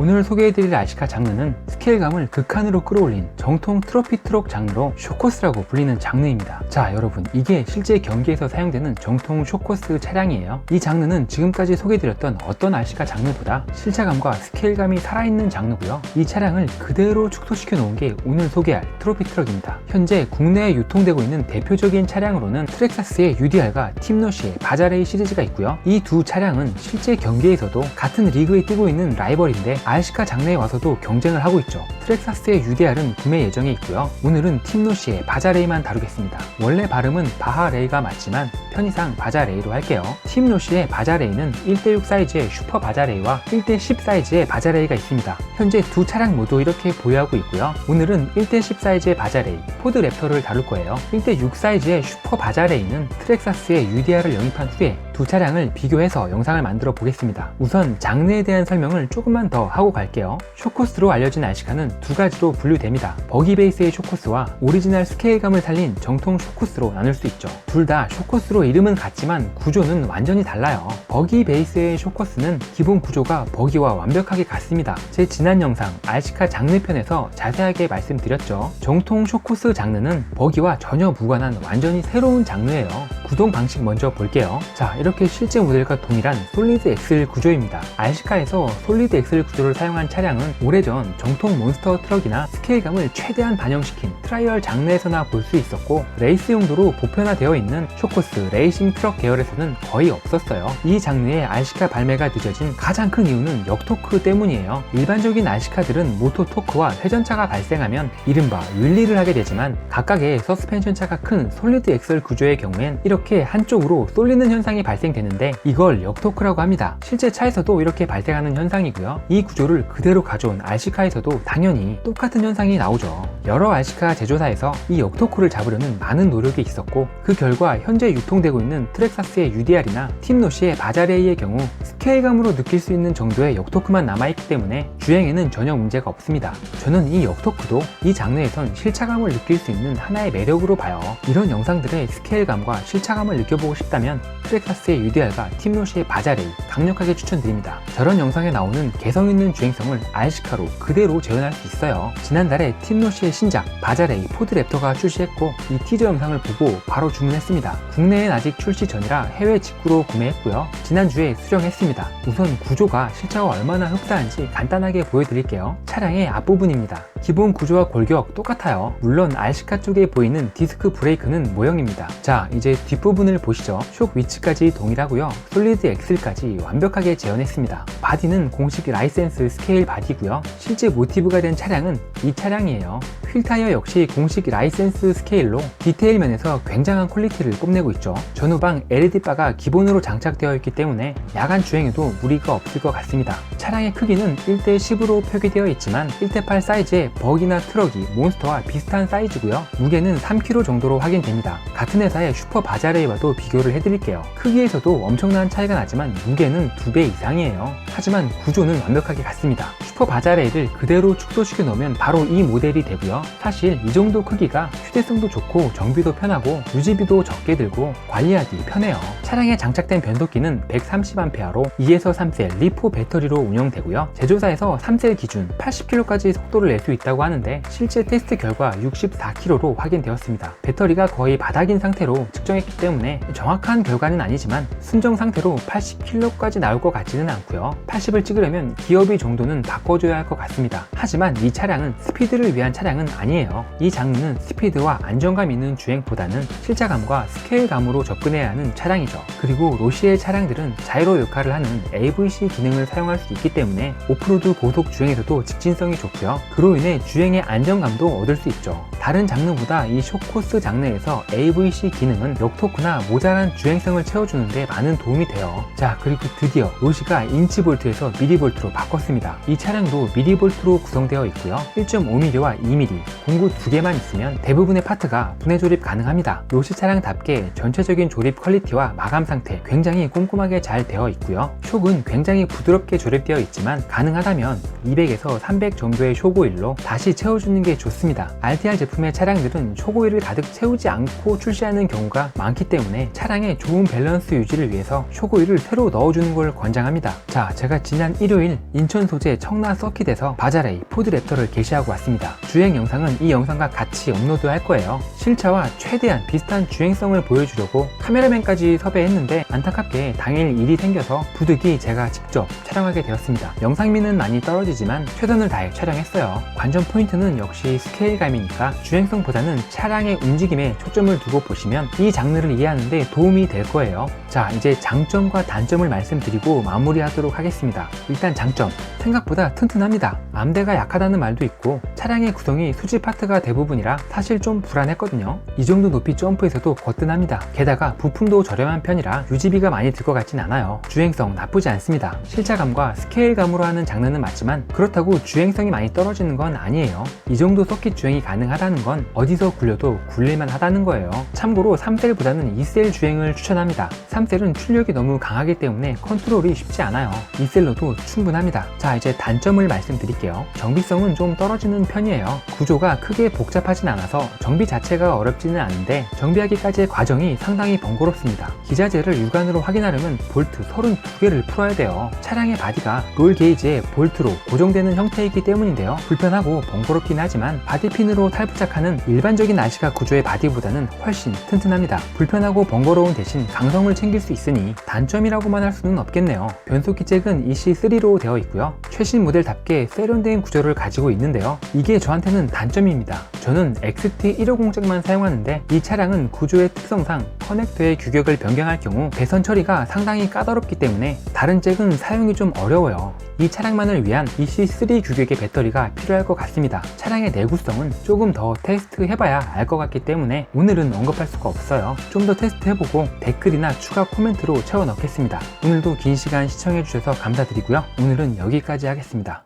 오늘 소개해드릴 RC카 장르는 스케일감을 극한으로 끌어올린 정통 트로피 트럭 장르로 쇼코스라고 불리는 장르입니다. 자, 여러분, 이게 실제 경기에서 사용되는 정통 쇼코스 차량이에요. 이 장르는 지금까지 소개해드렸던 어떤 RC카 장르보다 실차감과 스케일감이 살아있는 장르고요. 이 차량을 그대로 축소시켜 놓은 게 오늘 소개할 트로피 트럭입니다. 현재 국내에 유통되고 있는 대표적인 차량으로는 트렉사스의 UDR과 팀노시의 바자레이 시리즈가 있고요. 이 두 차량은 실제 경기에서도 같은 리그에 뛰고 있는 라이벌인데 RC카 장르에 와서도 경쟁을 하고 있죠. 트렉사스의 UDR은 구매 예정에 있고요. 오늘은 팀노시의 바자레이만 다루겠습니다. 원래 발음은 바하레이가 맞지만 편의상 바자레이로 할게요. 팀노시의 바자레이는 1:6 사이즈의 슈퍼 바자레이와 1:10 사이즈의 바자레이가 있습니다. 현재 두 차량 모두 이렇게 보유하고 있고요. 오늘은 1:10 사이즈의 바자레이, 포드 랩터를 다룰 거예요. 1:6 사이즈의 슈퍼 바자레이는 트렉사스의 UDR을 영입한 후에 두 차량을 비교해서 영상을 만들어 보겠습니다. 우선 장르에 대한 설명을 조금만 더 하고 갈게요. 쇼코스로 알려진 RC카는 두 가지로 분류됩니다. 버기 베이스의 쇼코스와 오리지널 스케일감을 살린 정통 쇼코스로 나눌 수 있죠. 둘 다 쇼코스로 이름은 같지만 구조는 완전히 달라요. 버기 베이스의 쇼코스는 기본 구조가 버기와 완벽하게 같습니다. 제 지난 영상 RC카 장르편에서 자세하게 말씀드렸죠. 정통 쇼코스 장르는 버기와 전혀 무관한 완전히 새로운 장르예요. 구동 방식 먼저 볼게요. 자, 이렇게 실제 모델과 동일한 솔리드 엑셀 구조입니다. RC카에서 솔리드 엑셀 구조를 사용한 차량은 오래전 정통 몬스터 트럭이나 스케일감을 최대한 반영시킨 트라이얼 장르에서나 볼 수 있었고, 레이스 용도로 보편화되어 있는 쇼코스, 레이싱 트럭 계열에서는 거의 없었어요. 이 장르의 RC카 발매가 늦어진 가장 큰 이유는 역토크 때문이에요. 일반적인 RC카들은 모터 토크와 회전차가 발생하면 이른바 윌리를 하게 되지만, 각각의 서스펜션 차가 큰 솔리드 엑셀 구조의 경우엔 이렇게 한쪽으로 쏠리는 현상이 발생되는데 이걸 역토크라고 합니다. 실제 차에서도 이렇게 발생하는 현상이고요. 이 구조를 그대로 가져온 RC카에서도 당연히 똑같은 현상이 나오죠. 여러 RC카 제조사에서 이 역토크를 잡으려는 많은 노력이 있었고, 그 결과 현재 유통되고 있는 트렉사스의 UDR이나 팀노시의 바자레이의 경우 스케일감으로 느낄 수 있는 정도의 역토크만 남아있기 때문에 주행에는 전혀 문제가 없습니다. 저는 이 역토크도 이 장르에선 실차감을 느낄 수 있는 하나의 매력으로 봐요. 이런 영상들의 스케일감과 실차감을 느껴보고 싶다면 트렉사스의 UDR과 팀노시의 바자레이 강력하게 추천드립니다. 저런 영상에 나오는 개성있는 주행성을 RC카로 그대로 재현할 수 있어요. 지난달에 팀노시의 신작 바자레이 포드 랩터가 출시했고, 이 티저 영상을 보고 바로 주문했습니다. 국내엔 아직 출시 전이라 해외 직구로 구매했고요. 지난주에 수령했습니다. 우선 구조가 실차와 얼마나 흡사한지 간단하게 보여드릴게요. 차량의 앞부분입니다. 기본 구조와 골격 똑같아요. 물론 RC카 쪽에 보이는 디스크 브레이크는 모형입니다. 자, 이제 뒷부분을 보시죠. ሾ크 위치까지 동일하고요. 솔리드 엑셀까지 완벽하게 재현했습니다. 바디는 공식 라이센스 스케일 바디고요. 실제 모티브가 된 차량은 이 차량이에요. 휠 타이어 역시 공식 라이센스 스케일로 디테일 면에서 굉장한 퀄리티를 뽐내고 있죠. 전후방 LED바가 기본으로 장착되어 있기 때문에 야간 주행에도 무리가 없을 것 같습니다. 차량의 크기는 1:10으로 표기되어 있지만 1:8 사이즈의 버기나 트럭이 몬스터와 비슷한 사이즈고요. 무게는 3kg 정도로 확인됩니다. 같은 회사의 슈퍼 바자레이와도 비교를 해드릴게요. 크기에서도 엄청난 차이가 나지만 무게는 2배 이상이에요. 하지만 구조는 완벽하게 같습니다. 슈퍼 바자레이를 그대로 축소시켜 놓으면 바로 이 모델이 되고요. 사실 이 정도 크기가 휴대성도 좋고 정비도 편하고 유지비도 적게 들고 관리하기 편해요. 차량에 장착된 변속기는 130A로 2에서 3셀 리포 배터리로 운영되고요. 제조사에서 3셀 기준 80km까지 속도를 낼 수 있다고 하는데 실제 테스트 결과 64km로 확인되었습니다. 배터리가 거의 바닥인 상태로 측정했기 때문에 정확한 결과는 아니지만 순정 상태로 80km까지 나올 것 같지는 않고요. 80을 찍으려면 기어비 정도는 바꿔줘야 할 것 같습니다. 하지만 이 차량은 스피드를 위한 차량은 아니에요. 이 장르는 스피드와 안정감 있는 주행보다는 실차감과 스케일감으로 접근해야 하는 차량이죠. 그리고 로시의 차량들은 자이로 역할을 하는 AVC 기능을 사용할 수 있기 때문에 오프로드 고속 주행에서도 직진성이 좋고요. 그로 인해 주행의 안정감도 얻을 수 있죠. 다른 장르보다 이 쇼코스 장르에서 AVC 기능은 역토크나 모자란 주행성을 채워주는데 많은 도움이 돼요. 자, 그리고 드디어 로시가 인치볼트에서 미리볼트로 바꿨습니다. 이 차량도 미리볼트로 구성되어 있고요. 1.5mm와 2mm 공구 2개만 있으면 대부분의 파트가 분해 조립 가능합니다. 로시 차량답게 전체적인 조립 퀄리티와 마감 상태 굉장히 꼼꼼하게 잘 되어 있고요. 촉은 굉장히 부드럽게 조립되어 있지만 가능하다면 200에서 300 정도의 촉오일로 다시 채워주는 게 좋습니다. RTR 제품의 차량들은 촉오일을 가득 채우지 않고 출시하는 경우가 많기 많기 때문에 차량의 좋은 밸런스 유지를 위해서 쇼고일을 새로 넣어주는 걸 권장합니다. 자, 제가 지난 일요일 인천 소재 청라 서킷에서 바자레이 포드랩터를 게시하고 왔습니다. 주행 영상은 이 영상과 같이 업로드 할 거예요. 실차와 최대한 비슷한 주행성을 보여주려고 카메라맨까지 섭외했는데 안타깝게 당일 일이 생겨서 부득이 제가 직접 촬영하게 되었습니다. 영상미는 많이 떨어지지만 최선을 다해 촬영했어요. 관전 포인트는 역시 스케일감이니까 주행성보다는 차량의 움직임에 초점을 두고 보시면 이 장르를 이해하는 데 도움이 될 거예요. 자, 이제 장점과 단점을 말씀드리고 마무리하도록 하겠습니다. 일단 장점, 생각보다 튼튼합니다. 암대가 약하다는 말도 있고 차량의 구성이 수지 파트가 대부분이라 사실 좀 불안했거든요. 이 정도 높이 점프에서도 거뜬합니다. 게다가 부품도 저렴한 편이라 유지비가 많이 들 것 같진 않아요. 주행성 나쁘지 않습니다. 실차감과 스케일감으로 하는 장르는 맞지만 그렇다고 주행성이 많이 떨어지는 건 아니에요. 이 정도 서킷 주행이 가능하다는 건 어디서 굴려도 굴릴만 하다는 거예요. 참고로 3셀보다는 2셀 주행을 추천합니다. 3셀은 출력이 너무 강하기 때문에 컨트롤이 쉽지 않아요. 2셀로도 충분합니다. 자, 이제 단점을 말씀드릴게요. 정비성은 좀 떨어지는 편이에요. 구조가 크게 복잡하진 않아서 정비 자체가 어렵지는 않은데 정비하기까지의 과정이 상당히 번거롭습니다. 기자재를 육안으로 확인하려면 볼트 32개를 풀어야 돼요. 차량의 바디가 롤 게이지에 볼트로 고정되는 형태이기 때문인데요. 불편하고 번거롭긴 하지만 바디핀으로 탈부착하는 일반적인 아시카 구조의 바디보다는 훨씬 튼튼합니다. 불편하고 번거로운 대신 강성을 챙길 수 있으니 단점이라고만 할 수는 없겠네요. 변속기 잭은 EC3로 되어 있고요. 최신 모델답게 세련된 구조를 가지고 있는데요. 이게 저한테는 단점입니다. 저는 XT150 잭만 사용하는데 이 차량은 구조의 특성상 커넥터의 규격을 변경할 경우 배선 처리가 상당히 까다롭기 때문에 다른 잭은 사용이 좀 어려워요. 이 차량만을 위한 EC3 규격의 배터리가 필요할 것 같습니다. 차량의 내구성은 조금 더 테스트해봐야 알 것 같기 때문에 오늘은 언급할 수가 없어요. 좀 더 테스트해보고 댓글이나 추가 코멘트로 채워 넣겠습니다. 오늘도 긴 시간 시청해주셔서 감사드리고요. 오늘은 여기까지 하겠습니다.